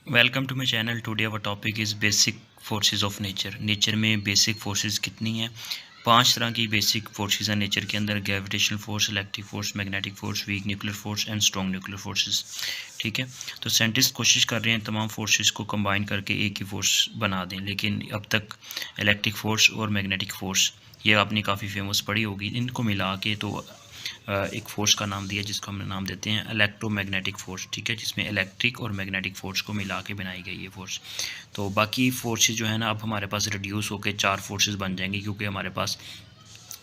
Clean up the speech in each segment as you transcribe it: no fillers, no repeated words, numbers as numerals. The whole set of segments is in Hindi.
Welcome to my channel. Today our topic is basic forces of nature. Nature में बेसिक फोर्सेस कितनी हैं? 5 तरह की बेसिक फोर्सेस हैं नेचर के अंदर: gravitational force, electric force, magnetic force, weak nuclear force and strong nuclear forces. ठीक है, तो साइंटिस्ट कोशिश कर रहे हैं तमाम फोर्सेस को कंबाइन करके एक ही फोर्स बना दें, लेकिन अब तक इलेक्ट्रिक फोर्स और मैग्नेटिक फोर्स, ये आपने काफ़ी फेमस पढ़ी होगी, इनको मिला के तो एक फोर्स का नाम दिया जिसको हम नाम देते हैं इलेक्ट्रोमैग्नेटिक फोर्स। ठीक है, जिसमें इलेक्ट्रिक और मैग्नेटिक फोर्स को मिला के बनाई गई ये फोर्स। तो बाकी फोर्सेस जो है ना, अब हमारे पास रिड्यूस होकर 4 फोर्सेस बन जाएंगी, क्योंकि हमारे पास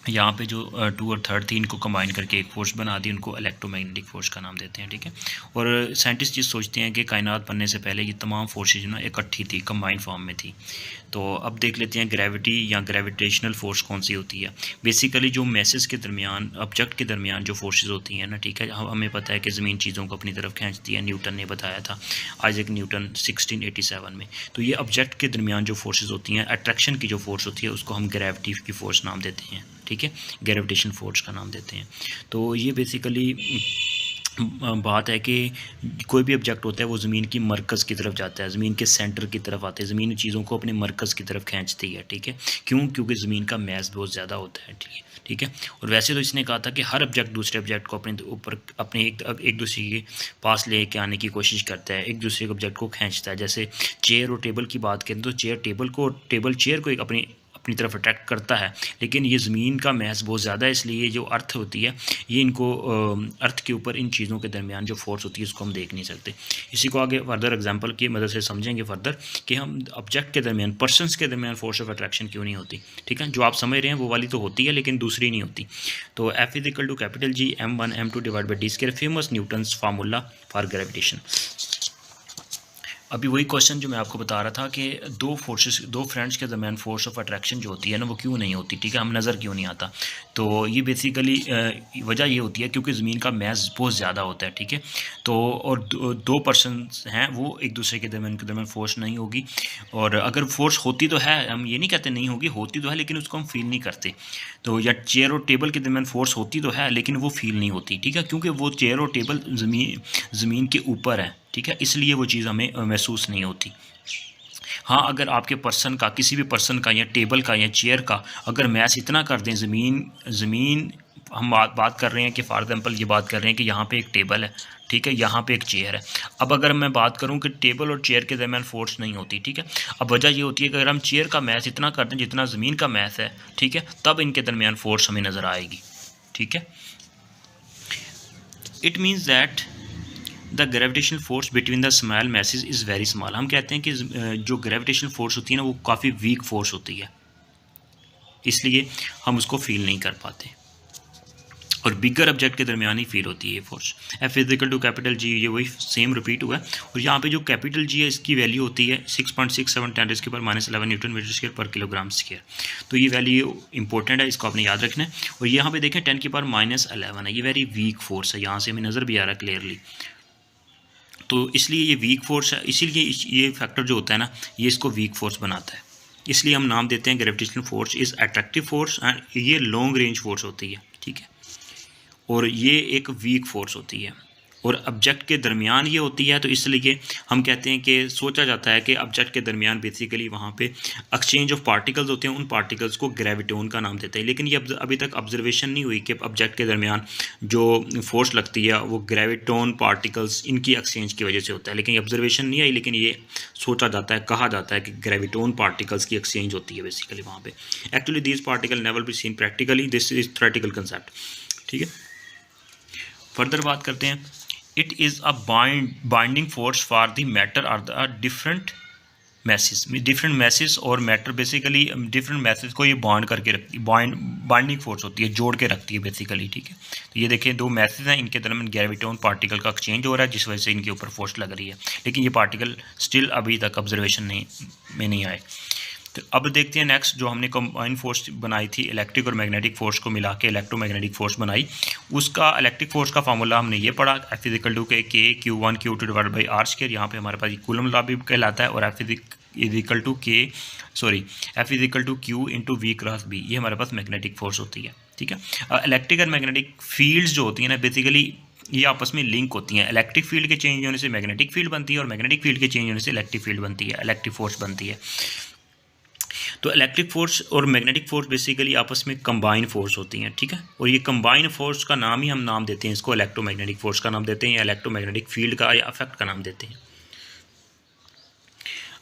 यहाँ पे जो 2 और 3 थी, इनको कंबाइन करके एक फोर्स बना दी, उनको इलेक्ट्रोमैग्नेटिक फोर्स का नाम देते हैं। ठीक है, और साइंटिस्ट ये सोचते हैं कि कायनात बनने से पहले ये तमाम फोर्सेज ना इकट्ठी थी, कंबाइन फॉर्म में थी। तो अब देख लेते हैं ग्रेविटी या ग्रेविटेशनल फोर्स कौन सी होती है। बेसिकली जो मैसेज के दरमियान, ऑब्जेक्ट के दरमियान जो फोर्सेज होती हैं ना, ठीक है, हमें पता है कि ज़मीन चीज़ों को अपनी तरफ खींचती है, न्यूटन ने बताया था, आइजैक न्यूटन 1687 में। तो ये ऑब्जेक्ट के दरमियान जो फोर्सेज होती हैं, अट्रैक्शन की जो फोर्स होती है, उसको हम ग्रेविटी की फोर्स नाम देते हैं। ठीक है, ग्रेविटेशन फोर्स का नाम देते हैं। तो ये बेसिकली बात है कि कोई भी ऑब्जेक्ट होता है वो ज़मीन की मरकज़ की तरफ जाता है, ज़मीन के सेंटर की तरफ आते हैं, ज़मीन चीज़ों को अपने मरकज़ की तरफ खींचती है। ठीक है, क्यों? क्योंकि ज़मीन का मैस बहुत ज़्यादा होता है। ठीक है, और वैसे तो इसने कहा था कि हर ऑब्जेक्ट दूसरे ऑब्जेक्ट को अपने ऊपर, अपने एक दूसरे के पास लेके आने की कोशिश करता है, एक दूसरे ऑब्जेक्ट को खींचता है। जैसे चेयर और टेबल की बात करें तो टेबल चेयर को एक अपनी तरफ अट्रैक्ट करता है, लेकिन ये ज़मीन का मैस बहुत ज़्यादा है, इसलिए जो अर्थ होती है, ये इनको अर्थ के ऊपर इन चीज़ों के दरमियान जो फोर्स होती है उसको हम देख नहीं सकते। इसी को आगे फर्दर एग्जांपल की मदद से समझेंगे फर्दर कि हम ऑब्जेक्ट के दरमियान, पर्सनस के दरमियान फोर्स ऑफ अट्रैक्शन क्यों नहीं होती। ठीक है, जो आप समझ रहे हैं वो वाली तो होती है, लेकिन दूसरी नहीं होती। तो F equal to capital G m1 m2 divide by d square, famous Newton's formula for gravitation. अभी वही क्वेश्चन जो मैं आपको बता रहा था कि दो फ्रेंड्स के दरमियान फोर्स ऑफ अट्रैक्शन जो होती है ना, वो क्यों नहीं होती। ठीक है, हम नज़र क्यों नहीं आता। तो ये बेसिकली वजह ये होती है क्योंकि ज़मीन का मैस बहुत ज़्यादा होता है। ठीक है, तो और दो पर्सन हैं, वो एक दूसरे के दरमियान फोर्स नहीं होगी। और अगर फोर्स होती तो है, हम ये नहीं कहते नहीं होगी, होती तो है, लेकिन उसको हम फील नहीं करते। तो या चेयर और टेबल के दरमियान फोर्स होती तो है, लेकिन वो फील नहीं होती। ठीक है, क्योंकि वो चेयर और टेबल ज़मीन के ऊपर है। ठीक है, इसलिए वो चीज़ हमें महसूस नहीं होती। हाँ, अगर आपके पर्सन का, किसी भी पर्सन का या टेबल का या चेयर का अगर मैस इतना कर दें, ज़मीन हम बात कर रहे हैं कि फॉर एग्जांपल ये बात कर रहे हैं कि यहाँ पे एक टेबल है, ठीक है, यहाँ पे एक चेयर है। अब अगर मैं बात करूँ कि टेबल और चेयर के दरमियान फोर्स नहीं होती, ठीक है, अब वजह ये होती है कि अगर हम चेयर का मैस इतना कर दें जितना ज़मीन का मैस है, ठीक है, तब इनके दरमियान फोर्स हमें नज़र आएगी। ठीक है, it means that the gravitational force between the small message is very small. हम कहते हैं कि जो ग्रेविटेशनल फोर्स होती है ना, वो काफ़ी वीक फोर्स होती है, इसलिए हम उसको फील नहीं कर पाते, और बिगर ऑब्जेक्ट के दरमियान ही फील होती है ये force. F equal to capital G, ये वही सेम रिपीट हुआ है। और यहाँ पे जो कैपिटल G है, इसकी वैल्यू होती है 6.67 10⁻11 न्यूटन मीटर स्क्वायर पर किलोग्राम स्क्वायर। तो ये वैल्यू इंपॉर्टेंट है, इसको आपने याद रखना है। और यहाँ पे देखें 10⁻11 है, ये वेरी वीक फोर्स है, यहाँ से हमें नज़र भी आ रहा है क्लियरली। तो इसलिए ये वीक फोर्स है, इसीलिए ये फैक्टर जो होता है ना, ये इसको वीक फोर्स बनाता है। इसलिए हम नाम देते हैं gravitational force is attractive force, and ये लॉन्ग रेंज फोर्स होती है। ठीक है, और ये एक वीक फोर्स होती है, और ऑब्जेक्ट के दरमियान ये होती है। तो इसलिए हम कहते हैं कि सोचा जाता है कि ऑब्जेक्ट के दरमियान बेसिकली वहाँ पे एक्सचेंज ऑफ पार्टिकल्स होते हैं, उन पार्टिकल्स को ग्रेविटोन का नाम देते हैं। लेकिन ये अभी तक ऑब्जर्वेशन नहीं हुई कि ऑब्जेक्ट के दरमियान जो फोर्स लगती है वो ग्रेविटोन पार्टिकल्स इनकी एक्सचेंज की वजह से होता है। लेकिन ये ऑब्जर्वेशन नहीं आई, लेकिन ये सोचा जाता है, कहा जाता है कि ग्रेविटोन पार्टिकल्स की एक्सचेंज होती है बेसिकली वहाँ पे। Actually this particle never be seen practically, this is theoretical concept. ठीक है, फर्दर बात करते हैं। It is a binding force for the matter or the different masses और मैटर, बेसिकली डिफरेंट मैसेज को ये बॉन्ड करके रखती है, बाइंडिंग फोर्स होती है, जोड़ के रखती है बेसिकली। ठीक है, तो ये देखें दो मैसेज हैं, इनके दरमियान ग्रेविटोन पार्टिकल का एक्सचेंज हो रहा है, जिस वजह से इनके ऊपर फोर्स लग रही है, लेकिन ये पार्टिकल स्टिल अभी तक ऑब्जर्वेशन में नहीं आए। तो अब देखते हैं नेक्स्ट, जो हमने कंबाइन फोर्स बनाई थी, इलेक्ट्रिक और मैग्नेटिक फोर्स को मिला के इलेक्ट्रोमैग्नेटिक फोर्स बनाई। उसका इलेक्ट्रिक फोर्स का फार्मूला हमने ये पढ़ा, F इक्वल टू के Q1 Q2 divide by R square. यहाँ पे हमारे पास कूलम लॉ भी कहलाता है, और F equal to Q into V cross B, ये हमारे पास मैग्नेटिक फोर्स होती है। ठीक है, इलेक्ट्रिक और मैग्नेटिक फील्ड्स जो होती हैं ना, बेसिकली ये आपस में लिंक होती हैं। इलेक्ट्रिक फील्ड के चेंज होने से मैग्नेटिक फील्ड बनती है और मैग्नेटिक फील्ड के चेंज होने से इलेक्ट्रिक फील्ड बनती है, इलेक्ट्रिक फोर्स बनती है। तो इलेक्ट्रिक फोर्स और मैग्नेटिक फोर्स बेसिकली आपस में कंबाइन फोर्स होती हैं, ठीक है। और ये कंबाइन फोर्स का नाम ही हम नाम देते हैं इसको, इलेक्ट्रोमैग्नेटिक फोर्स का नाम देते हैं या इलेक्ट्रोमैग्नेटिक फील्ड का या अफेक्ट का नाम देते हैं।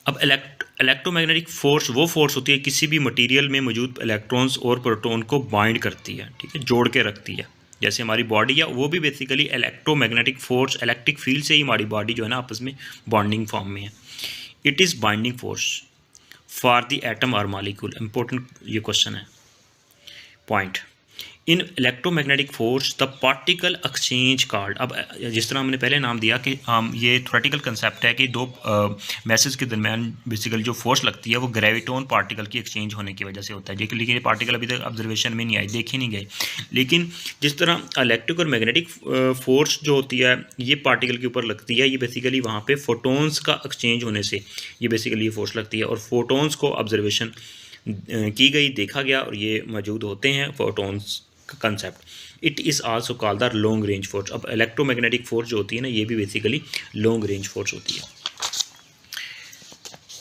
अब इलेक्ट्रोमैग्नेटिक फोर्स वो फोर्स होती है किसी भी मटेरियल में मौजूद इलेक्ट्रॉन्स और प्रोटॉन को बाइंड करती है, ठीक है, जोड़ के रखती है। जैसे हमारी बॉडी है वो भी basically electromagnetic force, electric field से ही हमारी बॉडी जो है ना आपस में बॉन्डिंग फॉर्म में है। It is binding force for the atom और मॉलिक्यूल। इंपॉर्टेंट ये क्वेश्चन है point. In electromagnetic force the particle exchange card. अब जिस तरह हमने पहले नाम दिया कि ये थ्योरेटिकल कंसेप्ट है कि दो मैसेज के दरमियान बेसिकली जो फोर्स लगती है वो ग्रेविटोन पार्टिकल की एक्सचेंज होने की वजह से होता है। लेकिन ये पार्टिकल अभी तक ऑब्जर्वेशन में नहीं आई, देखे नहीं गए। लेकिन जिस तरह इलेक्ट्रिक और मैग्नेटिक फोर्स जो होती है ये पार्टिकल के ऊपर लगती है, ये बेसिकली वहाँ पर फोटोन्स का एक्सचेंज होने से ये बेसिकली ये फोर्स लगती है। और फोटोन्स को ऑब्जर्वेशन की गई, देखा गया और ये मौजूद होते हैं फोटोन्स का concept. It is also called the long range force. अब इलेक्ट्रोमैग्नेटिक फोर्स जो होती है ना ये भी बेसिकली लॉन्ग रेंज फोर्स होती है।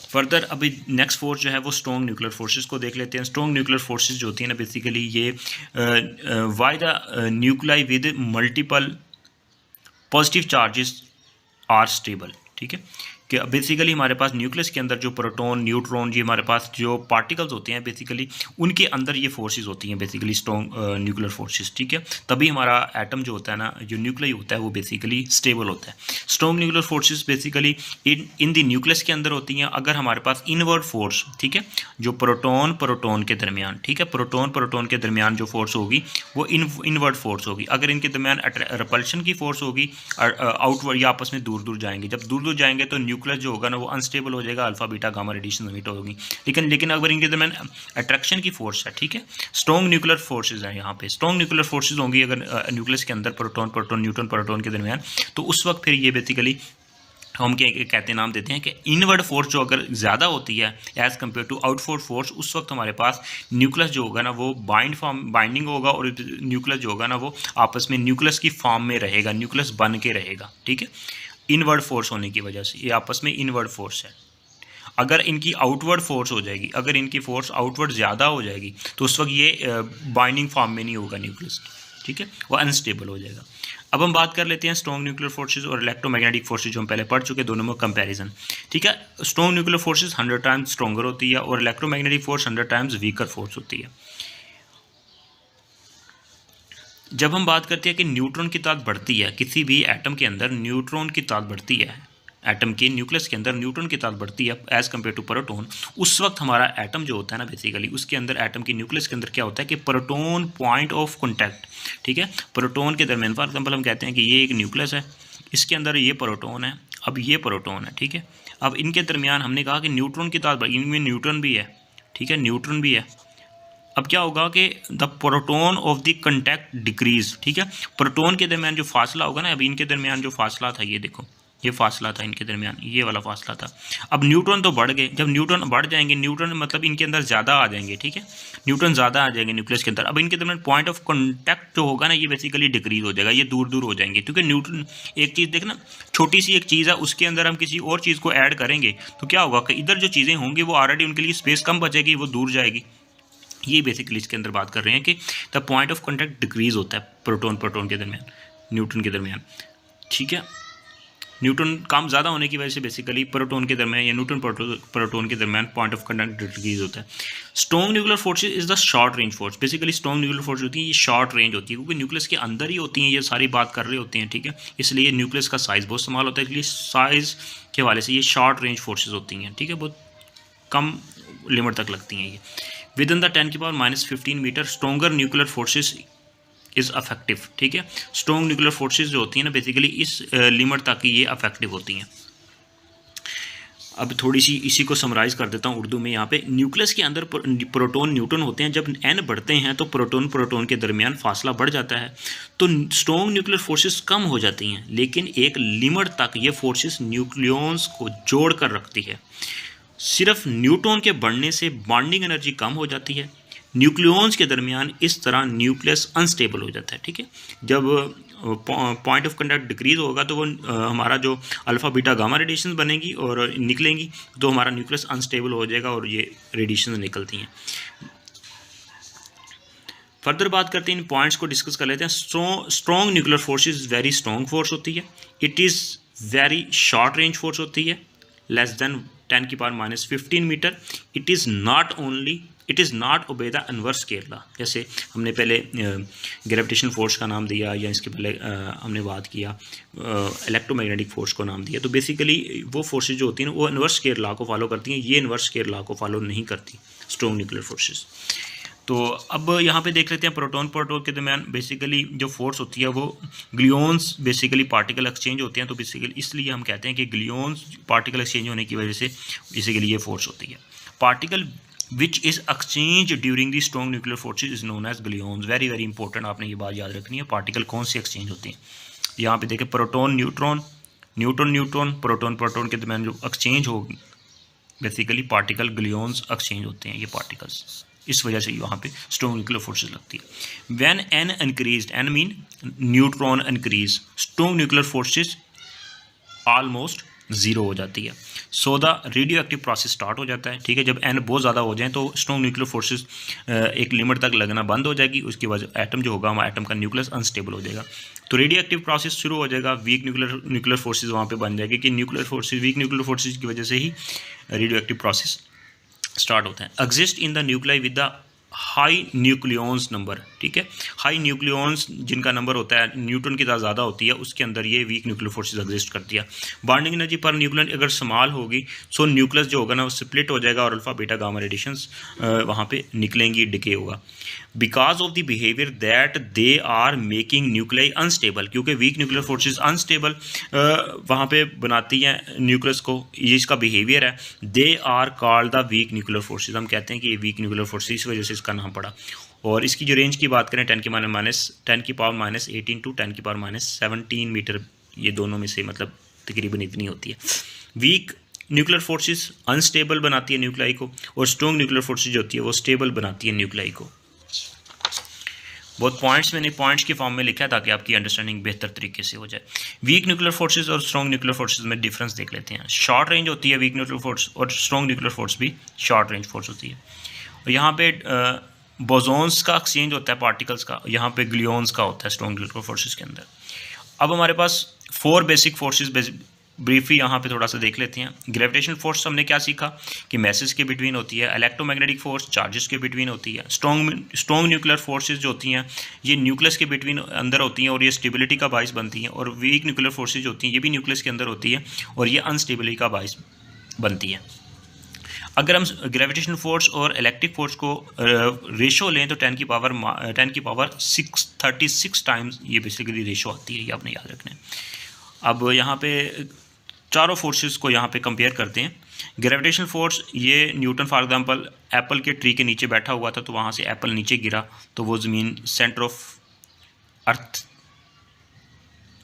फर्दर अभी नेक्स्ट फोर्स जो है वो स्ट्रॉन्ग न्यूक्लियर फोर्सेस को देख लेते हैं। स्ट्रॉन्ग न्यूक्लियर फोर्सेस जो होती है ना बेसिकली ये why the nuclei with multiple positive charges are stable, ठीक है। कि बेसिकली हमारे पास न्यूक्लियस के अंदर जो प्रोटॉन, न्यूट्रॉन, ये हमारे पास जो पार्टिकल्स होते हैं बेसिकली उनके अंदर ये फोर्सेस होती हैं बेसिकली स्ट्रॉन्ग न्यूक्लियर फोर्सेस, ठीक है। तभी हमारा एटम जो होता है ना, जो न्यूक्लियस होता है वो बेसिकली स्टेबल होता है। Strong nuclear forces basically in the nucleus के अंदर होती हैं अगर हमारे पास इनवर्ड फोर्स, ठीक है, जो प्रोटॉन के दरमियान, ठीक है, प्रोटॉन के दरमियान जो फोर्स होगी वो इनवर्ड फोर्स होगी। अगर इनके दरमियान रिपल्शन की फोर्स होगी और आउटवर्ड, ये आपस में दूर दूर जाएंगे। जब दूर दूर जाएंगे तो न्यूक्लियस जो होगा ना वो अनस्टेबल हो जाएगा, alpha beta gamma radiation emit होगी। लेकिन अगर इनके दरमियान अट्रैक्शन की फोर्स है, ठीक है, स्ट्रॉन्ग न्यूक्लियर फोर्सेज हैं यहाँ पे, स्ट्रॉन्ग न्यूक्लियर फोर्सेज होंगी अगर न्यूक्लियस के अंदर प्रोटॉन न्यूट्रॉन प्रोटॉन के दरमियान, तो उस वक्त फिर ये बेसिकली हम क्या कहते हैं, नाम देते हैं कि इनवर्ड फोर्स जो अगर ज़्यादा होती है as compare to outward force, उस वक्त हमारे पास न्यूक्लियस जो होगा ना वो बाइंडिंग होगा और न्यूक्लियस जो होगा ना वो आपस में न्यूक्लियस की फॉर्म में रहेगा, न्यूक्लियस बन के रहेगा, ठीक है, इनवर्ड फोर्स होने की वजह से। ये आपस में इनवर्ड फोर्स है। अगर इनकी आउटवर्ड फोर्स हो जाएगी, अगर इनकी फोर्स आउटवर्ड ज़्यादा हो जाएगी तो उस वक्त ये बाइंडिंग फॉर्म में नहीं होगा न्यूक्लियस, ठीक है, वो अनस्टेबल हो जाएगा। अब हम बात कर लेते हैं स्ट्रॉन्ग न्यूक्लियर फोर्सेज और इलेक्ट्रोमैग्नेटिक फोर्सेज जो हम पहले पढ़ चुके, दोनों में कंपैरिजन, ठीक है। Strong nuclear forces 100 times stronger होती है और electromagnetic force 100 times weaker force होती है। जब हम बात करते हैं कि न्यूट्रॉन की तादाद बढ़ती है, किसी भी एटम के अंदर न्यूट्रॉन की तादाद बढ़ती है, एटम के न्यूक्लियस के अंदर न्यूट्रॉन की तादाद बढ़ती है एज़ कम्पेयर टू प्रोटॉन, उस वक्त हमारा एटम जो होता है ना बेसिकली उसके अंदर, एटम के न्यूक्लियस के अंदर क्या होता है कि प्रोटॉन पॉइंट ऑफ कॉन्टैक्ट, ठीक है, प्रोटॉन के दरमियान, फॉर एग्जाम्पल हम कहते हैं कि ये एक न्यूक्लियस है, इसके अंदर ये प्रोटॉन है, अब ये प्रोटॉन है, ठीक है। अब इनके दरमियान हमने कहा कि न्यूट्रॉन की तादाद, इनमें न्यूट्रॉन भी है, ठीक है, न्यूट्रॉन भी है। अब क्या होगा कि the proton of the contact decrease, ठीक है, प्रोटॉन के दरमियान जो फासला होगा ना, अब इनके दरमियान जो फासला था, ये देखो ये फासला था इनके दरमियान, ये वाला फासला था। अब न्यूट्रॉन तो बढ़ गए, जब न्यूट्रॉन बढ़ जाएंगे, न्यूट्रॉन मतलब इनके अंदर ज़्यादा आ जाएंगे, ठीक है, न्यूट्रॉन ज़्यादा आ जाएंगे न्यूक्लियस के अंदर। अब इनके दरमियान पॉइंट ऑफ कॉन्टैक्ट जो होगा ना ये बेसिकली डिक्रीज हो जाएगा, ये दूर दूर हो जाएंगे, क्योंकि न्यूट्रॉन, एक चीज़ देखना, छोटी सी एक चीज़ है, उसके अंदर हम किसी और चीज़ को ऐड करेंगे तो क्या होगा कि इधर जो चीज़ें होंगी वो ऑलरेडी उनके लिए स्पेस कम बचेगी, वो दूर जाएगी। ये बेसिकली इसके अंदर बात कर रहे हैं कि the point of contact decrease होता है प्रोटॉन के दरमियान, न्यूट्रॉन के दरमियान, ठीक है। न्यूट्रॉन कम ज़्यादा होने की वजह से बेसिकली प्रोटॉन के दरमियान या न्यूट्रॉन प्रोटॉन के दरमियान पॉइंट ऑफ कॉन्टैक्ट डिक्रीज होता है। Strong nuclear forces is the short range force. Basically strong nuclear force होती है ये शॉर्ट रेंज होती है, क्योंकि न्यूक्लियस के अंदर ही होती हैं, ये सारी बात कर रहे होते हैं, ठीक है, इसलिए न्यूक्लियस का साइज़ बहुत स्मॉल होता है, इसलिए साइज़ के हवाले से ये शॉर्ट रेंज फोर्सेज होती हैं, ठीक है, बहुत कम लिमिट तक लगती हैं ये। Within the 10⁻⁻15 meter stronger nuclear forces is effective, ठीक है। स्ट्रॉन्ग न्यूक्लियर फोर्सेज जो होती हैं ना बेसिकली इस लिमिट तक ही ये अफेक्टिव होती हैं। अब थोड़ी सी इसी को समराइज़ कर देता हूँ उर्दू में। यहाँ पे न्यूक्लियस के अंदर प्रोटॉन न्यूट्रॉन होते हैं, जब n बढ़ते हैं तो प्रोटॉन के दरमियान फासला बढ़ जाता है, तो स्ट्रॉन्ग न्यूक्लियर फोर्सेस कम हो जाती हैं, लेकिन एक लिमिट तक ये फोर्सेस न्यूक्लियॉन्स को जोड़ कर रखती है। सिर्फ न्यूट्रॉन के बढ़ने से बॉन्डिंग एनर्जी कम हो जाती है, न्यूक्लियॉन्स के दरमियान इस तरह न्यूक्लियस अनस्टेबल हो जाता है, ठीक है। जब पॉइंट ऑफ कंडक्ट डिक्रीज होगा तो वो हमारा जो अल्फ़ा बीटा गामा रेडिएशन बनेगी और निकलेंगी, तो हमारा न्यूक्लियस अनस्टेबल हो जाएगा और ये रेडिएशन निकलती हैं। फर्दर बात करते हैं, इन पॉइंट्स को डिस्कस कर लेते हैं। Strong nuclear force is very strong force होती है। It is very short range force होती है, less than 10⁻⁻15 meter. It is not obey the inverse scale law. जैसे हमने पहले ग्रेविटेशन फोर्स का नाम दिया, या इसके पहले हमने बात किया इलेक्ट्रोमैग्नेटिक फोर्स को नाम दिया। तो बेसिकली वो फोर्सेज जो होती हैं वो इनवर्स स्केल लॉ को फॉलो करती हैं, ये इनवर्स स्केल लॉ को फॉलो नहीं करती स्ट्रॉन्ग न्यूक्लियर फोर्सेज। तो अब यहाँ पे देख लेते हैं प्रोटॉन के दरमियान बेसिकली जो फोर्स होती है वो ग्लूऑन्स बेसिकली पार्टिकल एक्सचेंज होते हैं। तो बेसिकली इसलिए हम कहते हैं कि ग्लूऑन्स पार्टिकल एक्सचेंज होने की वजह से बेसिकली ये फोर्स होती है। Particle which is exchange during the strong nuclear forces is known as gluons. Very very important, आपने ये बात याद रखनी है। पार्टिकल कौन से एक्सचेंज होते हैं, यहाँ पे देखें प्रोटॉन न्यूट्रॉन, न्यूट्रॉन प्रोटॉन के दरमियान जो एक्सचेंज होगी बेसिकली पार्टिकल ग्लूऑन्स एक्सचेंज होते हैं ये पार्टिकल्स। इस वजह से यहाँ पे स्ट्रॉन्ग न्यूक्लियर फोर्सेस लगती है। When n increased, n mean neutron increase, strong nuclear forces almost zero हो जाती है। So the radioactive process start हो जाता है, ठीक है। जब एन बहुत ज़्यादा हो जाए तो स्ट्रॉन्ग न्यूक्लियर फोर्सेस एक लिमिट तक लगना बंद हो जाएगी। उसके बाद एटम जो होगा हमारा एटम का न्यूक्लियस अनस्टेबल हो जाएगा, तो रेडियो एक्टिव प्रोसेस शुरू हो जाएगा। वीक न्यूक्लियर फोर्सेस वहाँ पे बन जाएगी कि nuclear forces, week nuclear forces की वजह से ही रेडियो एक्टिव प्रोसेस स्टार्ट होता है। Exist in the nuclei with the high nucleons number, ठीक है। हाई न्यूक्लियॉन्स जिनका नंबर होता है न्यूट्रॉन की तरह ज़्यादा होती है, उसके अंदर ये वीक न्यूक्लियर फोर्सेस एग्जिस्ट करती है। बॉन्डिंग एनर्जी पर न्यूक्लियन अगर स्मॉल होगी सो न्यूक्लियस जो होगा ना वो स्प्लिट हो जाएगा और अल्फा बीटा गामा रेडिएशंस वहाँ पे निकलेंगी, डिके होगा। Because of the behaviour that they are making nuclei unstable, क्योंकि वीक न्यूक्लियर फोर्सेस अनस्टेबल वहाँ पे बनाती हैं न्यूक्लियस को, ये इसका बिहेवियर है। They are called the weak nuclear forces, हम कहते हैं कि ये वीक न्यूक्लियर फोर्सेस इस वजह से इसका नाम पड़ा। और इसकी जो रेंज की बात करें 10⁻⁻18 टू 10⁻17 मीटर, ये दोनों में से मतलब तकरीबन इतनी होती है। वीक न्यूक्लियर फोर्सेस अनस्टेबल बनाती है न्यूक्लियाई को, और स्ट्रॉन्ग न्यूक्लियर फोर्सेस जो होती है वो स्टेबल बनाती है न्यूक्लियाई को। बहुत पॉइंट्स मैंने पॉइंट्स के फॉर्म में लिखा है ताकि आपकी अंडरस्टैंडिंग बेहतर तरीके से हो जाए। वीक न्यूक्लियर फोर्सेस और स्ट्रॉन्ग न्यूक्लियर फोर्सेस में डिफरेंस देख लेते हैं। शॉर्ट रेंज होती है वीक न्यूक्लियर फोर्स, और स्ट्रॉन्ग न्यूक्लियर फोर्स भी शॉर्ट रेंज फोर्स होती है। और यहाँ पे बोसॉन्स का एक्सचेंज होता है पार्टिकल्स का, यहाँ पे ग्लूऑन्स का होता है स्ट्रॉन्ग न्यूक्लियर फोर्सेस के अंदर। अब हमारे पास 4 बेसिक फोर्सेस ब्रीफली यहाँ पे थोड़ा सा देख लेते हैं। ग्रेविटेशनल फोर्स हमने क्या सीखा कि मैसेज के बिटवीन होती है। इलेक्ट्रोमैग्नेटिक फोर्स चार्जेस के बिटवीन होती है। स्ट्रॉन्ग न्यूक्लियर फोर्सेस जो होती हैं ये न्यूक्लियस के बिटवीन अंदर होती हैं और ये स्टेबिलिटी का बाइस बनती हैं। और वीक न्यूक्लियर फोर्सेस जो होती हैं ये भी न्यूक्लियस के अंदर होती है और ये अनस्टेबिलिटी का बाइस बनती है। अगर हम ग्रेविटेशनल फोर्स और इलेक्ट्रिक फोर्स को रेशो लें तो 10⁻⁻636 टाइम्स ये बेसिकली रेशो आती है, ये आपने याद रखना है। अब यहाँ पे चारों फोर्सेस को यहाँ पे कंपेयर करते हैं। ग्रेविटेशनल फोर्स, ये न्यूटन फॉर एग्जांपल एप्पल के ट्री के नीचे बैठा हुआ था, तो वहाँ से एप्पल नीचे गिरा तो वो ज़मीन सेंटर ऑफ अर्थ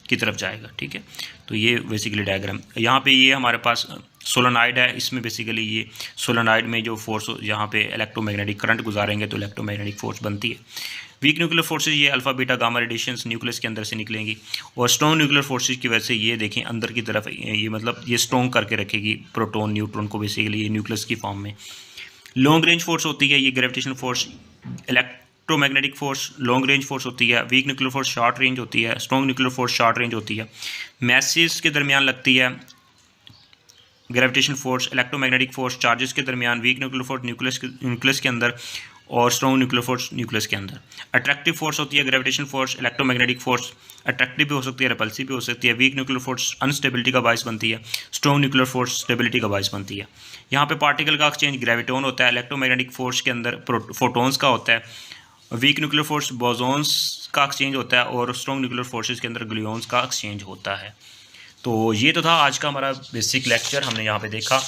की तरफ जाएगा, ठीक है। तो ये बेसिकली डायग्राम यहाँ पे ये हमारे पास सोलेनॉइड है, इसमें बेसिकली ये सोलेनॉइड में जो फोर्स यहाँ पे इलेक्ट्रोमैग्नेटिक करंट गुजारेंगे तो इलेक्ट्रोमैग्नेटिक फोर्स बनती है। वीक न्यूक्लियर फोर्सेज ये alpha beta gamma radiations nucleus के अंदर से निकलेंगी, और स्ट्रॉन्ग न्यूक्लियर फोर्सेज की वजह से ये देखें अंदर की तरफ ये मतलब ये स्ट्रॉन्ग करके रखेगी प्रोटॉन न्यूट्रॉन को बेसिकली ये न्यूक्लियस की फॉर्म में। लॉन्ग रेंज फोर्स होती है ये gravitational force, electromagnetic force long range force होती है। Weak nuclear force short range होती है, strong nuclear force short range होती है। मैसेज के दरमियान लगती है gravitational force, electromagnetic force charges के दरमियान, वीक न्यूक्लियर फोर्स न्यूक्लियस के अंदर और स्ट्रॉन्ग न्यूक्लियर फोर्स न्यूक्लियस के अंदर। अट्रैक्टिव फोर्स होती है gravitational force, electromagnetic force attractive भी हो सकती है, रिपल्सिव भी हो सकती है। वीक न्यूक्लियर फोर्स अनस्टेबिलिटी का बायस बनती है, स्ट्रॉन्ग न्यूक्लियर फोर्स स्टेबिलिटी का बायस बनती है। यहाँ पे पार्टिकल का एक्सचेंज ग्रेविटॉन होता है, इलेक्ट्रोमैग्नेटिक फोर्स के अंदर फोटोन्स का होता है। वीक न्यूक्लियर फोर्स बोसॉन्स का एक्सचेंज होता है, और स्ट्रॉन्ग न्यूक्लियर फोर्सेज के अंदर ग्लूऑन्स का एक्सचेंज होता है। तो ये तो था आज का हमारा बेसिक लेक्चर। हमने यहाँ पे देखा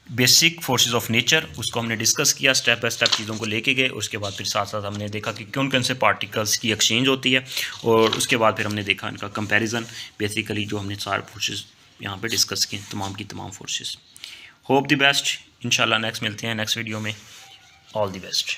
बेसिक फोर्सेस ऑफ नेचर, उसको हमने डिस्कस किया, स्टेप बाय स्टेप चीज़ों को लेके गए। उसके बाद फिर साथ साथ हमने देखा कि कौन कौन से पार्टिकल्स की एक्सचेंज होती है, और उसके बाद फिर हमने देखा इनका कंपैरिजन, बेसिकली जो हमने सारे फोर्सेस यहाँ पे डिस्कस किए, तमाम की तमाम फोर्सेस। होप द बेस्ट इंशाल्लाह नेक्स्ट मिलते हैं नेक्स्ट वीडियो में। All the best.